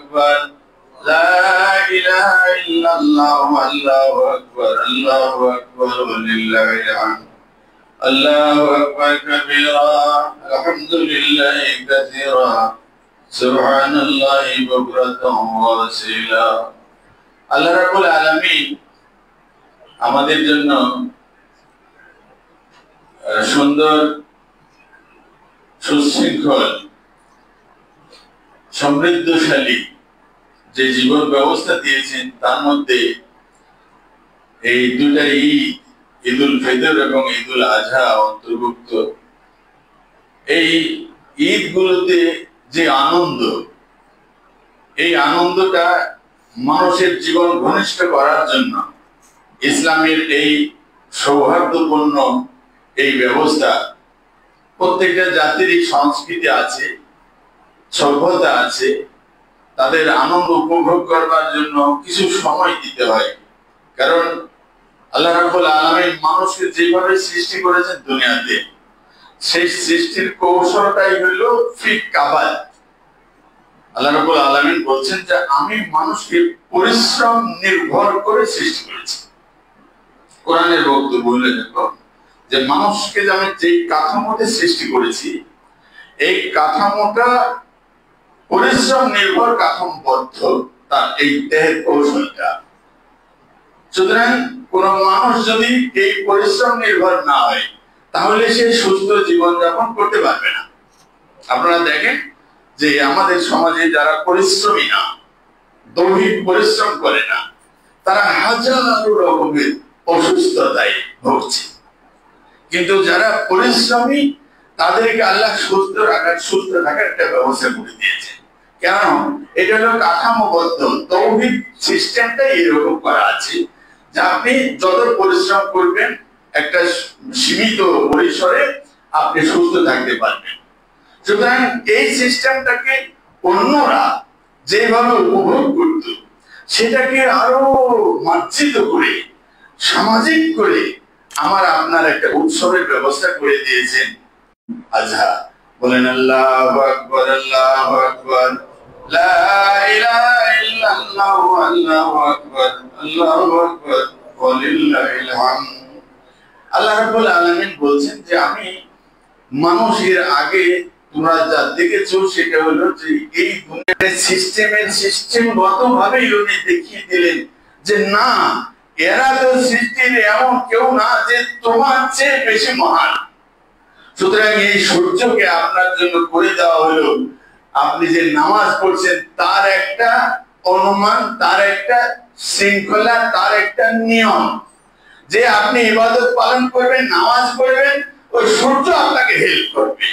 আকবার, লা ইলাহা ইল্লাল্লাহ, আল্লাহু আকবার, আল্লাহু আকবার, ওয়ালিল্লাহিল হামদ। আল্লাহু আকবার কাবীরা, আলহামদুলিল্লাহি কাসীরা, সুবহানাল্লাহি বুকরাতান ওয়া আসীলা। আল্লাহ রাব্বুল আলামিন আমাদের জন্য সুন্দর, সুশৃঙ্খল, সমৃদ্ধশালী যে জীবন ব্যবস্থা দিয়েছেন, তার মধ্যে এই দুটা ঈদ, ঈদুল ফিতর এবং ঈদুল আজহা অন্তর্ভুক্ত। এই ঈদগুলোতে যে আনন্দ, এই আনন্দটা মানুষের জীবন ঘনিষ্ঠ করার জন্য ইসলামের এই সৌহার্দ্যপূর্ণ এই ব্যবস্থা, প্রত্যেকটা জাতিরই সংস্কৃতি আছে, সভ্যতা আছে, তাদের আনন্দ উপভোগ করবার জন্য কিছু সময় দিতে হয়। কারণ আল্লাহ রাব্বুল আলামিন মানুষকে যেভাবে সৃষ্টি করেছেন দুনিয়াতে, সেই সৃষ্টির কৌশলটাই হলো ফিক কাবাল। আল্লাহ রাব্বুল আলামিন বলছেন যে আমি মানুষকে পরিশ্রম নির্ভর করে সৃষ্টি করেছি। কোরআনের বক্তব্য বলে দেখো যে মানুষকে আমি যে কাঠামোতে সৃষ্টি করেছি, এই কাঠামোটা পরিশ্রম নির্ভর কাঠামোবদ্ধ, তার এই দেহের কৌশলটা। সুতরাং কোন মানুষ যদি এই পরিশ্রম নির্ভর না হয়, তাহলে সে সুস্থ জীবনযাপন করতে পারবে না। আপনারা দেখেন যে আমাদের সমাজে যারা পরিশ্রমী না, দৈহিক পরিশ্রম করে না, তারা হাজারো রকমের অসুস্থতায় ভুগছে। কিন্তু যারা পরিশ্রমী, তাদেরকে আল্লাহ সুস্থ থাকার একটা ব্যবস্থা করে দিয়েছে। কেন? এটা হলো কাঠামোবদ্ধ, দৈহিক সিস্টেমটাই এরকম করা আছে যে আপনি যত পরিশ্রম করবেন একটা সীমিত পরিসরে আপনি সুস্থ থাকতে পারবেন। সুতরাং এই সিস্টেমটাকে অন্যরা যেভাবে উপভোগ করত, সেটাকে আরো মার্জিত করে, সামাজিক করে আমার আপনার একটা উৎসবের ব্যবস্থা করে দিয়েছেন আজহা। বলেন আল্লাহু আকবার, আল্লাহু আকবার, লা ইলাহা ইল্লাল্লাহ, আল্লাহু আকবার, আল্লাহু আকবার, ওয়ালিল্লাহিল হামদ। আল্লাহ রাব্বুল আলামিন বলছেন যে আমি মানুষের আগে তোমরা যা দেখেছো সেটা হলো যে এই দুনিয়ার সিস্টেমগতভাবে উনি দেখিয়ে দিলেন যে না, এরা তো সৃষ্টির এমন কেউ না যে তোমার চেয়ে বেশি মহান। সুতরাং এই সূর্যকে আপনার জন্য করে দেওয়া হলো, আপনি যে নামাজ পড়ছেন তার একটা অনুমান, তার একটা শৃঙ্খলা, তার একটা নিয়ম, যে আপনি ইবাদত পালন করবেন, নামাজ পড়বেন, ওই সূর্য আপনাকে হেল্প করবে।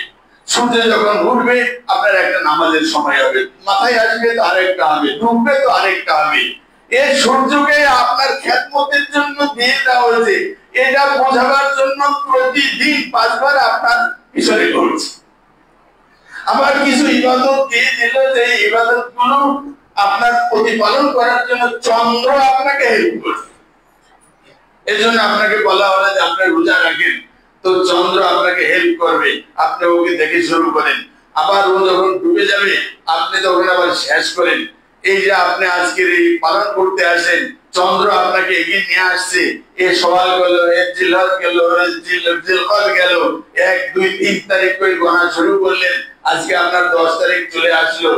সূর্য যখন উঠবে আপনার একটা নামাজের সময় হবে, মাথায় আসবে তো আরেকটা হবে, ডুববে তো আরেকটা হবে। এই সূর্যকে আপনার খেদমতের জন্য দিয়ে দেওয়া হয়েছে, এটা বোঝাবার জন্য প্রতিদিন 5 বার আপনার পিছনে ঘুরছে। আবার কিছু ইবাদত দিয়ে দিল, যে ইবাদত গুলো আপনার প্রতিপালন করার জন্য চন্দ্র আপনাকে হেল্প করবে। এই জন্য আপনাকে বলা হলো যে আপনি রোজা রাখেন, তো চন্দ্র আপনাকে হেল্প করবে, আপনি ওকে দেখে শুরু করেন। আবার ও যখন ডুবে যাবে আপনি তখন আবার শেষ করেন। এই যে আপনি আজকের এই পালন করতে আসেন, চন্দ্র আপনাকে এগিয়ে নিয়ে আসছে, এ সওয়াল গেল, এ জিলহজ গেল, জিলকদ গেল, 1, 2, 3 তারিখ করে গণনা শুরু করলেন, আজকে আপনার 10 তারিখ চলে আসলো।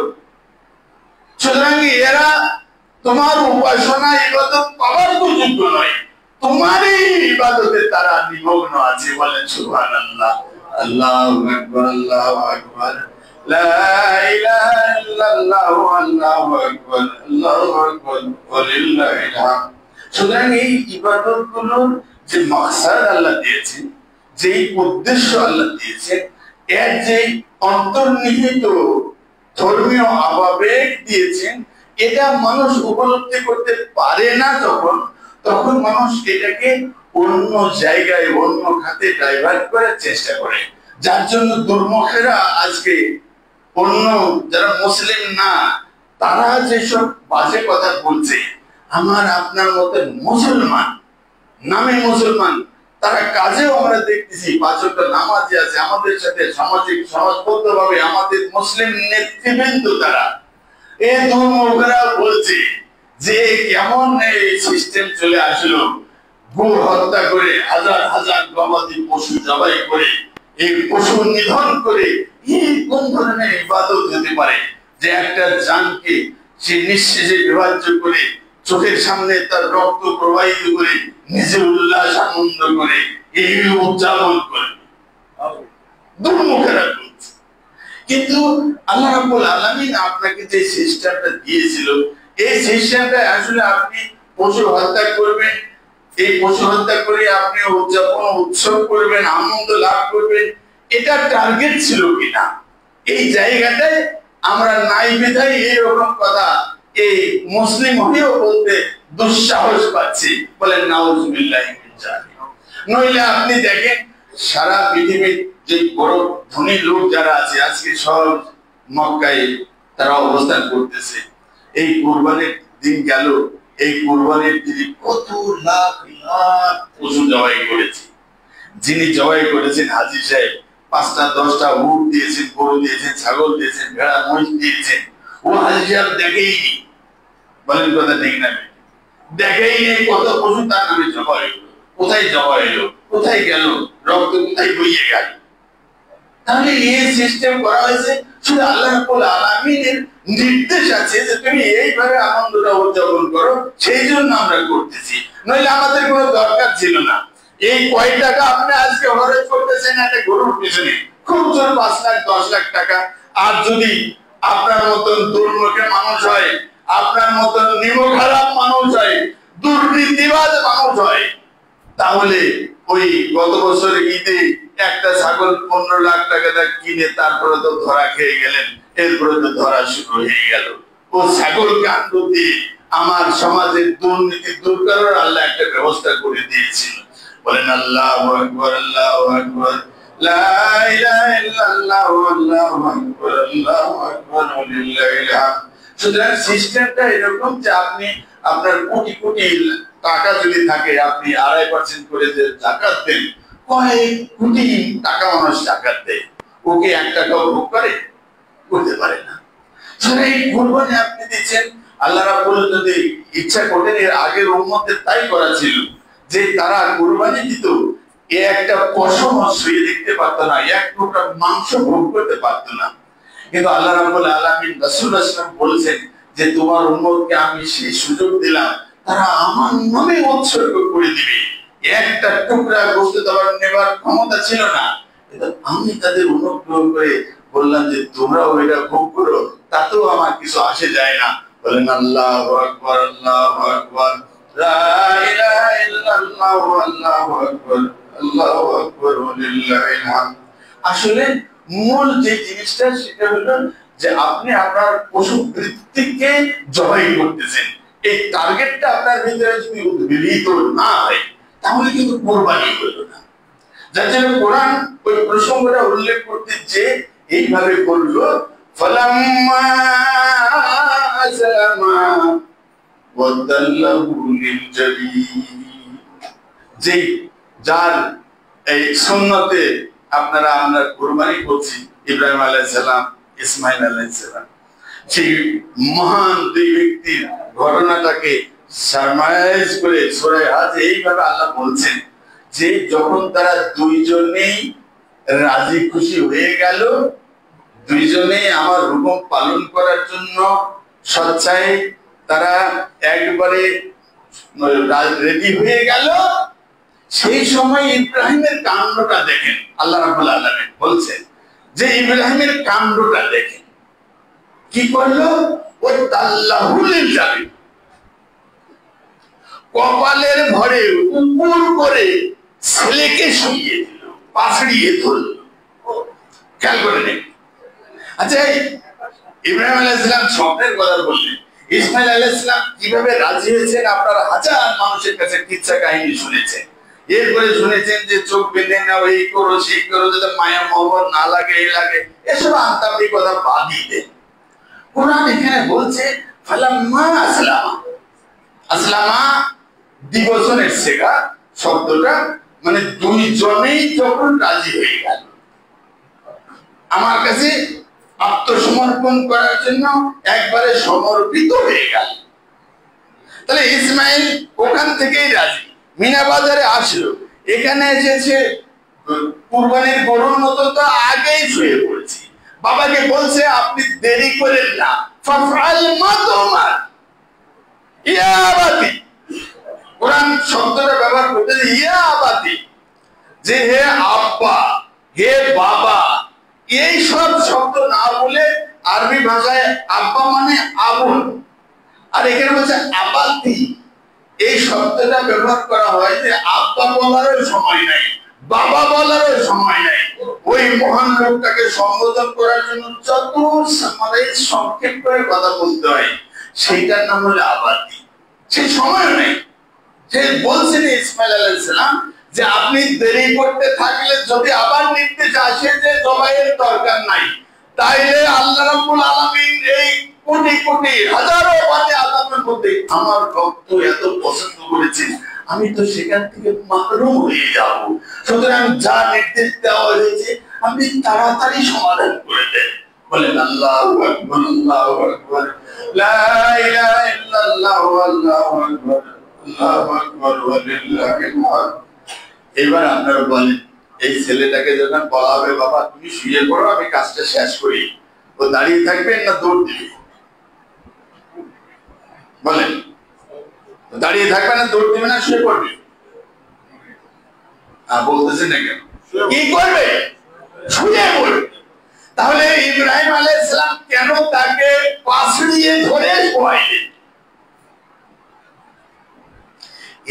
সুতরাং এরা তোমার উপাসনা ইবাদত পাওয়ার যোগ্য নয়, তোমারই ইবাদতে তারা নিমগ্ন আছে। বলেন সুবহানাল্লাহ, আল্লাহু আকবার, আল্লাহু আকবার, লা ইলাহা ইল্লাল্লাহ, আল্লাহু আকবার, আল্লাহু আকবার, ওয়ালিল্লাহিল হামদ। সুতরাং এই ইবাদতগুলোর যে মাকসাদ আল্লাহ দিয়েছেন, যে উদ্দেশ্য আল্লাহ দিয়েছেন, এর যে অন্তর্নিহিত ধর্মীয় আবেগ দিয়েছেন, এটা মানুষ উপলব্ধি করতে পারে না তখন মানুষ এটাকে অন্য জায়গায়, অন্য খাতে ডাইভার্ট করার চেষ্টা করে। যার জন্য দুর্মুখেরা আজকে অন্য যারা মুসলিম না, তারা যেসব বাজে কথা বলছে, আমার আপনার মতে মুসলমান, নামে মুসলমান, তারা কাজেও আমরা দেখতেছি 5 ওয়াক্ত নামাজি আছে, আমাদের সাথে সামাজিক সমাজবদ্ধভাবে আমাদের মুসলিম নেতৃবৃন্দ তারা। এই দুর্মুখরা বলছে যে কেমন এই সিস্টেম চলে আসলো, গো হত্যা করে হাজার হাজার গবাদি পশু জবাই করে এই পশু নিধন করে এই কোন ধরনের ইবাদত হতে পারে যে একটা জানকে সে নিঃশেষে বিভাজ্য করে চোখের সামনে তার রক্ত প্রবাহিত করে নিজে উল্লাস আনন্দ করে এই উদযাপন করে দুর্মুখেরা বলছে। কিন্তু আল্লাহ রাব্বুল আলামিন আপনাকে যে সিস্টেমটা দিয়েছিল, এই সিস্টেমটা আসলে আপনি পশু হত্যা করবেন, এই পশু হত্যা করে আপনি উদযাপন উৎসব করবেন, আনন্দ লাভ করবেন, এটা টার্গেট ছিল কিনা এই জায়গাটায় আমরা নাই বিধায় এইরকম কথা এই মুসলিম হয়েও বলতে দুঃসাহস পাচ্ছি। বলেন নাউজুবিল্লাহি মিন যালিক। নইলে আপনি দেখেন সারা পৃথিবীর যে বড় ধনী লোক যারা আছে আজকে সব মক্কায় তারা অবস্থান করতেছে। এই কুরবানির দিন গেল, এই কুরবানির দিনে কত লাখ লাখ পশু জবাই করেছে। যিনি জবাই করেছেন হাজী সাহেব 5টা 10টা উট দিয়েছেন, গরু দিয়েছেন, ছাগল দিয়েছেন, ভেড়া মহিষ দিয়েছেন। ও হাজী সাহেব দেখেইনি, বলেন কথা ঠিক না? দেখেইনি কত পশু তার নামে জবাই হলো, কোথায় জবাই হলো, কোথায় গেল, রক্ত কোথায় বইয়ে গেল। তাহলে এই সিস্টেম করা হয়েছে শুধু আল্লাহ রাব্বুল আলামিনের নির্দেশ আছে যে তুমি এইভাবে আনন্দটা উদযাপন করো, সেই জন্য আমরা করতেছি, নইলে আমাদের কোনো দরকার ছিল না। এই কয় টাকা আপনি আজকে খরচ করতেছেন একটা গরুর পিছনে, খুব জোর 5 লাখ 10 লাখ টাকা। আর যদি আপনার মতন দুর্মুখে মানুষ হয়, আপনার মতন নিমখারাপ মানুষ হয়, দুর্নীতিবাজ মানুষ হয়, তাহলে ওই গত বছর ঈদে একটা ছাগল 15 লাখ টাকা কিনে তারপরে তো ধরা খেয়ে গেলেন, এরপরে তো ধরা শুরু হয়ে গেল। ও ছাগল কাণ্ড দিয়ে আমার সমাজের দুর্নীতি দূর করার আল্লাহ একটা ব্যবস্থা করে দিয়েছিল। বলেন আল্লাহু আকবার, আল্লাহু আকবার, লা ইলাহা ইল্লাল্লাহ, আল্লাহু আকবার, আল্লাহু আকবার, ওয়ালিল্লাহিল হামদ। সুতরাং সিস্টেমটা এরকম যে আপনি আপনার কোটি কোটি টাকা যদি থাকে, আপনি 2.5% করে যে যাকাত দেন, কয়েক কোটি টাকা মানুষ যাকাত দেয়, ওকে 1 টাকাও ভোগ করতে পারে না। এই কুরবানি আপনি দিচ্ছেন, আল্লাহ রাব্বুল যদি ইচ্ছা করতেন এর আগের উম্মতের তাই করা ছিল যে তারা কুরবানি দিত, এ একটা পশম ছুঁয়ে দেখতে পারতো না, এক টুকরা মাংস ভোগ করতে পারতো না। কিন্তু আল্লাহ রাব্বুল আলামিন রাসূলুল্লাহ সাল্লাল্লাহু আলাইহি ওয়াসাল্লাম বলেছেন যে তোমার উম্মতকে আমি সেই সুযোগ দিলাম, তারা আমার নামে উৎসর্গ করে দিবে। একটা টুকরা গোশত তার নেবার ক্ষমতা ছিল না, কিন্তু আমি তাদের অনুগ্রহ করে বললাম যে তোমরাও এটা ভোগ করো, তাতেও আমার কিছু আসে যায় না। বলেন আল্লাহু আকবার, আল্লাহু আকবার, লা ইলাহা ইল্লাল্লাহ, আল্লাহু আকবার, আল্লাহু আকবার, ওয়ালিল্লাহিল হামদ। আসলে মূল যে জিনিসটা সেটা হলো যে আপনি আপনার পশু বৃত্তিকে জবাই করতেছেন। এই টার্গেটটা আপনার ভিতরে যদি উদ্বেলিত না হয় তাহলে কিন্তু কুরবানি হলো না। যার জন্য কোরআন ওই প্রসঙ্গটা উল্লেখ করতে যে এইভাবে বললো, ফালাম্মা আসামা ওয়াদাল্লাহু লিলজাবিন, যে যার এই সুন্নতে আমরা কুরবানি করছি, ইব্রাহিম আলাইহিস সালাম, ইসমাঈল আলাইহিস সালাম, সেই মহান দুই ব্যক্তির ঘটনাটাকে সারমাইজ করে সূরা হজ এইভাবে আল্লাহ বলছেন যে যখন তারা দুইজনেই রাজি খুশি হয়ে গেল, দুইজনেই আমার হুকুম পালন করার জন্য স্বেচ্ছায় তারা একবারে রেডি হয়ে গেল, সেই সময় ইব্রাহিমের কাণ্ডটা দেখেন। আল্লাহ রাব্বুল আলামিন বলছেন যে ইব্রাহিমের কাণ্ডটা দেখেন, কি করলো? ওই তাল্লাহু লিলজাবিন, কপালের ভরে উপর করে ছেলেকে শুইয়ে দিল, পাছড়িয়ে ধরল। খেয়াল করে নেই। আচ্ছা, ইব্রাহিম আলাইহিস সালাম স্বপ্নের কথা বললেন, ইসমাঈল আলাইহিস সালাম কিভাবে রাজি হয়েছেন আপনারা হাজার মানুষের কাছে কিচ্ছা কাহিনী শুনেছেন। এরপরে শুনেছেন যে চোখ বেঁধে নাও, এই করো সেই করো, যাতে মায়া মোহব্বত না লাগে, এই লাগে, এসব আন্তাবি কথা বাদই দেন। কোরআন এখানে বলছে ফালাম্মা আসলামা, আসলামা দ্বিবচনের শেখা শব্দটা, মানে দুইজনেই যখন রাজি হয়ে গেল। আমার কাছে আত্মসমর্পণ করার জন্য একবারে সমর্পিত হয়ে গেল। তাহলে ইসমাইল ওখান থেকেই রাজি, মিনা বাজারে আসলো, এখানে এসেছে কুরবানির গরুর মতো তো আগেই শুয়ে পড়েছি। বাবাকে বলছে আপনি দেরি করেন না, ফাফআল মা তুমার ইয়া আবাতি। কোরআন শব্দটা ব্যবহার করতেছে ইয়া আবাতি, যে হে আব্বা, হে বাবা, এই সব শব্দ না বলে আরবি ভাষায় আব্বা মানে আবুল, আর এখানে বলছে আবাতি। এই শব্দটা ব্যবহার করা হয় যে আব্বা বলারও সময় নাই, বাবা বলারও সময় নাই। ওই মহান লোকটাকে সম্বোধন করার জন্য যত সংক্ষেপ করে কথা বলতে হয়, সেইটার নাম হলো আবাতি। সেই সময় নেই। সে বলছেন ইসমাইল আলাইহিস সালাম যে আপনি দেরি করতে থাকলে যদি আবার নির্দেশ আসে যে জবাইয়ের দরকার নাই, তাইলে আল্লাহ রাব্বুল আলামিন এই কোটি কোটি হাজারো বাণী আযাবের মধ্যে আমার ভক্ত এত পছন্দ করেছেন, আমি তো সেখান থেকে মাহরুম হয়ে যাব। সুতরাং যা নির্দেশ দেওয়া হয়েছে আপনি তাড়াতাড়ি সমাধান করে দেন। বলেন আল্লাহু আকবার, আল্লাহু আকবার, লা ইলাহা ইল্লাল্লাহু, আল্লাহু আকবার, আল্লাহু আকবার ওয়া লিল্লাহিল হামদ। এবার আপনারা বলেন, এই ছেলেটাকে যখন বলা হবে বাবা তুমি শুয়ে পড়ো আমি কাজটা শেষ করি, ও দাঁড়িয়ে থাকবেন না দৌড় দিবে? বলেন, দাঁড়িয়ে থাকবে না দৌড় দিবে না শুয়ে পড়বে? বলতেছেন না কেন? কি করবে? শুয়ে পড়বে। তাহলে ইব্রাহিম আলাইহিস সালাম কেন তাকে পাশড়িয়ে ধরে শোয়াইলেন?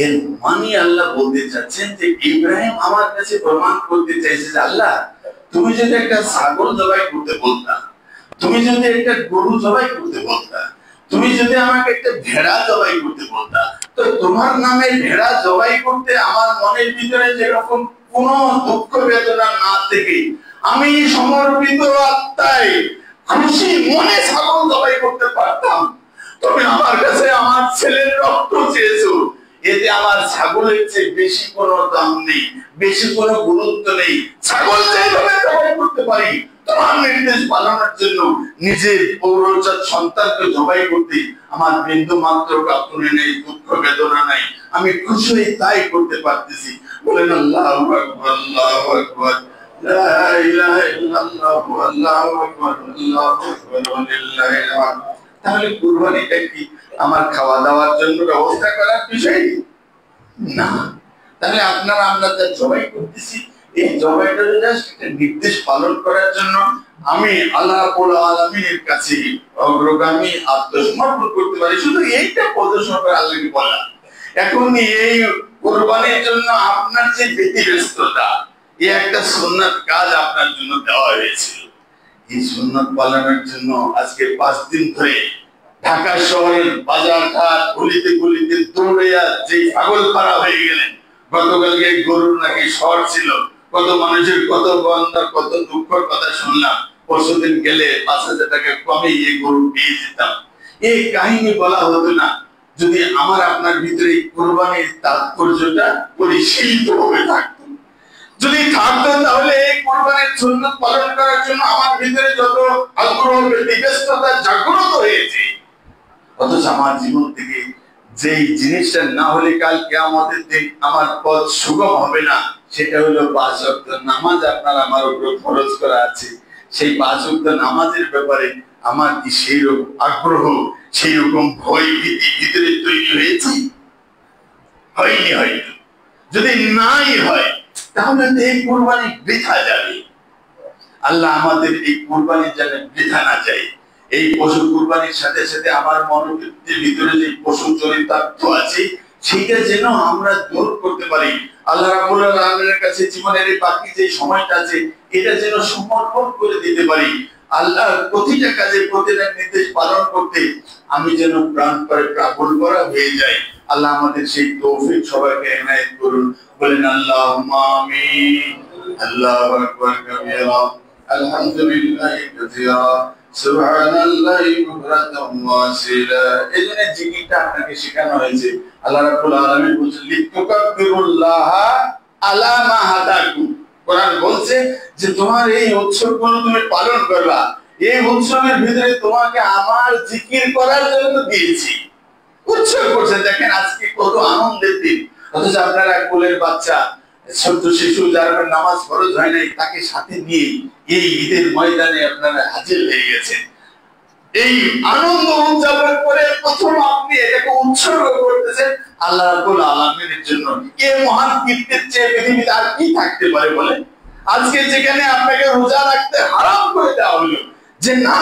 এর মানে আল্লাহ বলতে চাচ্ছেন যে ইব্রাহিম আমার কাছে প্রমাণ করতে চাইছে যে আল্লাহ তুমি যদি একটা ছাগল জবাই করতে বলতা, তুমি যদি একটা গরু জবাই করতে বলতা, তুমি যদি আমাকে একটা ভেড়া জবাই করতে বলতা, তো তোমার নামে ভেড়া জবাই করতে আমার মনের ভিতরে যেরকম কোন দুঃখ বেদনা না থেকে আমি সমর্পিত আত্মায় খুশি মনে ছাগল জবাই করতে পারতাম। তুমি আমার কাছে আমার ছেলের রক্ত চেয়েছো, এতে আমার ছাগলের চেয়ে বেশি কোনো দাম নেই, বেশি কোনো গুরুত্ব নেই। ছাগল যেভাবে জবাই করতে পারি তোমার নির্দেশ পালনের জন্য নিজের পৌরজাত সন্তানকে জবাই করতে আমার বিন্দু মাত্র কাঁপুনি নেই, দুঃখ বেদনা নাই, আমি খুশি হয়ে তাই করতে পারতেছি। বলেন আল্লাহু আকবার, আল্লাহু আকবার, লা ইলাহা ইল্লাল্লাহু, আল্লাহু আকবার, আল্লাহু আকবার ওয়া লিল্লাহিল হামদ। তাহলে কুরবানিটা কি আমার খাওয়া দাওয়ার জন্য ব্যবস্থা করার বিষয় না? তাহলে আপনারা আমরা যা জবাই করতেছি এই জবাইটা জাস্ট একটা নির্দেশ পালন করার জন্য আমি আল্লাহ রাব্বুল আলামিনের কাছে অগ্রগামী আত্মসমর্পণ করতে পারি, শুধু এইটা প্রদর্শন করে আল্লাহকে বলা। এখন এই কুরবানির জন্য আপনার যে ব্যতিব্যস্ততা, এই একটা সুন্নাত কাজ আপনার জন্য দেওয়া হয়েছিল। এই সুন্নাত পালনের জন্য আজকে 5 দিন ধরে ঢাকা শহরের বাজার ঘাট গলিতে গলিতে দৌড়িয়া যে পাগল পাড়া হয়ে গেলেন। গতকালকে গরুর নাকি শহর ছিল, কত মানুষের কত বন্ধা কত দুঃখের কথা শুনলাম। পরশুদিন গেলে 5,000 টাকা কমে এই গরু পেয়ে যেতাম। এই কাহিনী বলা হতো না যদি আমার আপনার ভিতরে কুরবানির তাৎপর্যটা পরিশীলিত ভাবে থাকতো। যদি থাকতো তাহলে এই কুরবানির সুন্নাত পালন করার জন্য আমার ভিতরে যত আগ্রহ ব্যতিব্যস্ততা জাগ্রত হয়েছে, অথচ আমার জীবন থেকে যেই জিনিসটা না হলে কাল কিয়ামতের দিন আমার পথ সুগম হবে না, সেটা হলো 5 ওয়াক্ত নামাজ আপনার আমার উপর ফরজ করা আছে। সেই 5 ওয়াক্ত নামাজের ব্যাপারে আমার কি সেই রকম আগ্রহ, সেই রকম ভয় ভীতি ভিতরে তৈরি হয়েছে? হয়নি। হয়তো যদি নাই হয় তাহলে তো এই কুরবানি বৃথা যাবে। আল্লাহ আমাদের এই কুরবানি যেন বৃথা না যায়। এই পশু কুরবানির সাথে সাথে আমার মনোবৃত্তির ভিতরে যে পশু চরিতার্থ আছে সেটা যেন আমরা দূর করতে পারি। আল্লাহ রাব্বুল আলামিনের কাছে জীবনের এই বাকি যে সময়টা আছে এটা যেন সমর্পণ করে দিতে পারি। আল্লাহ প্রতিটা কাজে প্রতিটা নির্দেশ পালন করতে আমি যেন প্রাণপণে প্রাকুল করা হয়ে যাই। আল্লাহ আমাদের সেই তৌফিক সবাইকে এনায়েত করুন। বলেন আল্লাহুম্মা আমিন। আল্লাহু আকবার কাবীরা, আলহামদুলিল্লাহি কাসীরা, সুবহানাল্লাহি বুকরাতাম ওয়া আসীলা। এজন্য জিকিরটা আপনাকে শেখানো হয়েছে। আল্লাহ রাব্বুল আলামিন বলেন লিতুকাব্বিরুল্লাহ আলা মা হাদাকুম। কোরআন বলছে যে তোমার এই উৎসবগুলো তুমি পালন করবা এই উৎসবের ভিতরে তোমাকে আমার জিকির করার জন্য দিয়েছি। উৎসব করছে, দেখেন আজকে কত আনন্দের দিন। অথচ আপনারা কোলের বাচ্চা, ছোট্ট শিশু যার নামাজ ফরজ হয় নাই, তাকে সাথে নিয়ে এই ঈদের ময়দানে আপনারা হাজির হয়ে গেছেন। এই আনন্দ উদযাপন করে প্রথম আপনি এটাকে উৎসর্গ করতেছেন আল্লাহ রাব্বুল আলামিনের জন্য। এই মহান কীর্তির চেয়ে পৃথিবীতে আর কি থাকতে পারে বলেন? আজকে যেখানে আপনাকে রোজা রাখতে হারাম করে দেওয়া হলো, যে না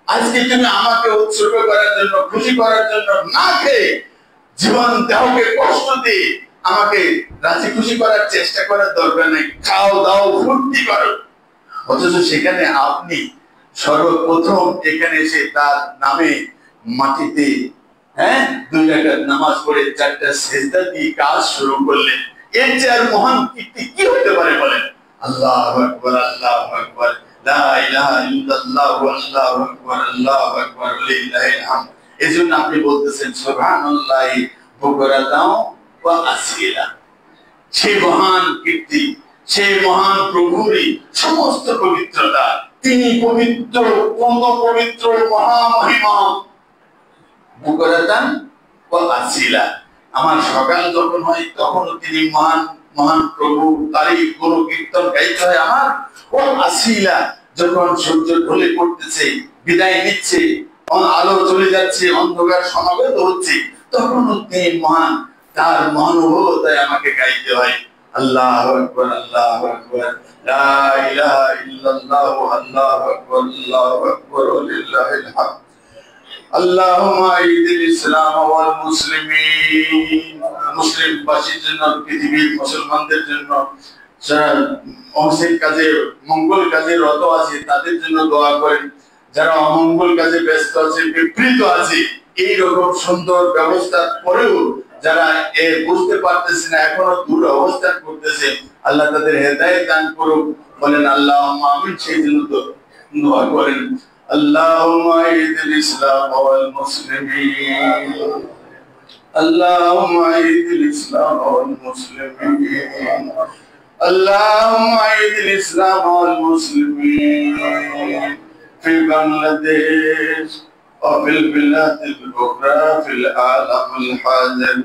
আজকে তুমি আমাকে উৎসর্গ করার জন্য, খুশি করার জন্য না খেয়ে জীবন দেহকে কষ্ট দিয়ে আমাকে রাজি খুশি করার চেষ্টা করার দরকার নেই, খাও দাও ফুর্তি করো। অথচ সেখানে আপনি সর্বপ্রথম এখানে এসে তার নামে মাটিতে 2 রাকাত নামাজ পড়ে 4টা সিজদা দিয়ে কাজ শুরু করলেন। এর চেয়ে আর মহান কীর্তি কি হতে পারে বলেন? আল্লাহু আকবার, আল্লাহু আকবার, লা ইলাহা ইল্লাল্লাহু, আল্লাহু আকবার, আল্লাহু আকবার, লিল্লাহিল হামদ। এজন্য আপনি বলতেছেন সুবহানাল্লাহি বুকরাতাও ওয়া আসীলা। সেই মহান কীর্তি, সেই মহান প্রভুরই সমস্ত পবিত্রতা। তিনি পবিত্র, পূর্ণ পবিত্র, মহামহিমা। বুকরাতান ওয়া আসীলা, আমার সকাল যখন হয় তখন তিনি মহান মহান প্রভু, তারই গুণ কীর্তন গাইতে হয় আমার। ও আসীলা, যখন সূর্য ঢলে পড়তেছে, বিদায় নিচ্ছে, আলো চলে যাচ্ছে, অন্ধকার সমাগত হচ্ছে, তখন তিনি মহান, তার মহানুভবতায় আমাকে গাইতে হয় আল্লাহু আকবার, আল্লাহু আকবার, লা ইলাহা ইল্লাল্লাহু, আল্লাহু আকবার, আল্লাহু আকবার, লিল্লাহিল হামদ। আল্লাহুম্মা আইদিল ইসলাম ওয়াল মুসলিমিন। মুসলিমবাসীর জন্য, পৃথিবীর মুসলমানদের জন্য, যারা অহিংস কাজে, মঙ্গল কাজে রত আছে তাদের জন্য দোয়া করেন। যারা অমঙ্গল কাজে ব্যস্ত আছে, বিপরীত আছে, এই রকম সুন্দর ব্যবস্থার পরেও যারা বুঝতে পারতেছে না, এখনো দূর অবস্থান করতেছে, আল্লাহ তাদের হেদায়েত দান করুক। বলেন আল্লাহুম্মা আমিন। সেই জন্য তো দোয়া করেন আল্লাহুম্মা আইদিল ইসলাম ওয়াল মুসলিমিন, আল্লাহুম্মা আইদিল ইসলাম ওয়াল মুসলিমিন, আল্লাহুম্মা আইদিল ইসলাম ওয়াল মুসলিমিন في بنغلاديش وفي البلاد الأخرى في العالم الحاضر.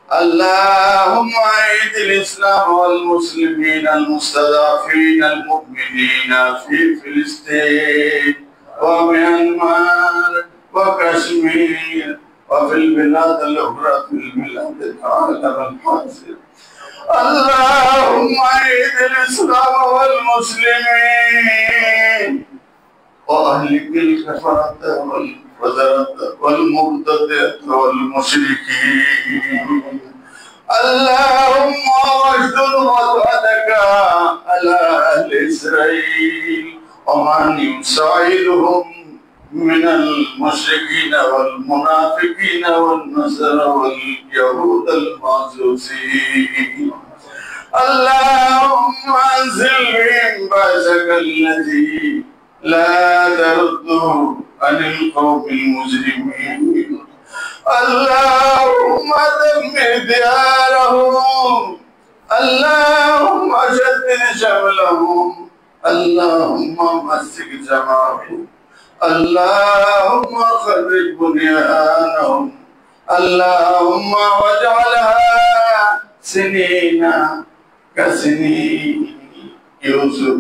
اللهم أعد الإسلام والمسلمين المستضعفين المؤمنين في فلسطين وميانمار وكشمير وفي البلاد الأخرى في البلاد العالم الحاضر. اللهم أعد الإسلام والمسلمين وأهلك الكفرة والفجرة والمرتدة والمشركين. اللهم واجدد وطأتك على أهل إسرائيل ومن يساعدهم من المشركين والمنافقين والنصارى واليهود المجوسين. اللهم أنزل بهم بأسك الذي لا ترده عن القوم المجرمين. اللهم دمر ديارهم، اللهم شتت شملهم، اللهم مسك جمعهم، اللهم خرب بنيانهم، اللهم واجعلها سنين كسنين يوسف.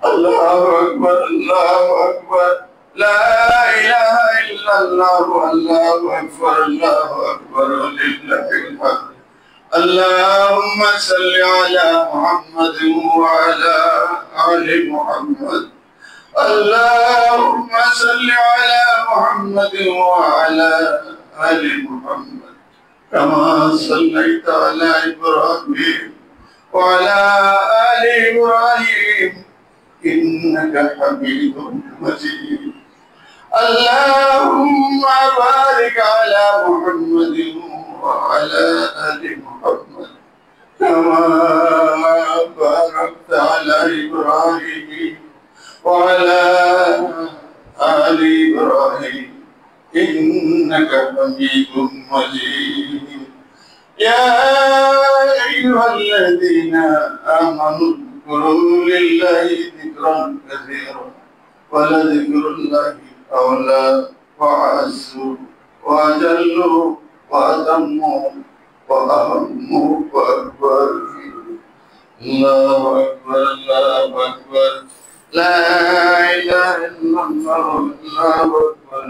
الله أكبر، الله أكبر، لا إله إلا الله، الله أكبر، الله أكبر، لله الحمد. اللهم صل على محمد وعلى آل محمد. اللهم صل على محمد وعلى آل محمد كما صليت على إبراهيم وعلى آل إبراهيم إنك حميد مجيد. اللهم بارك على محمد وعلى آل محمد كما باركت على إبراهيم وعلى آل إبراهيم إنك حميد مجيد. يا أيها الذين آمنوا اذكروا لله ذكرا كثيرا ولذكر الله أولى وأعز وأجل وأتم وأهم وأكبر. الله أكبر الله أكبر لا إله إلا الله الله أكبر.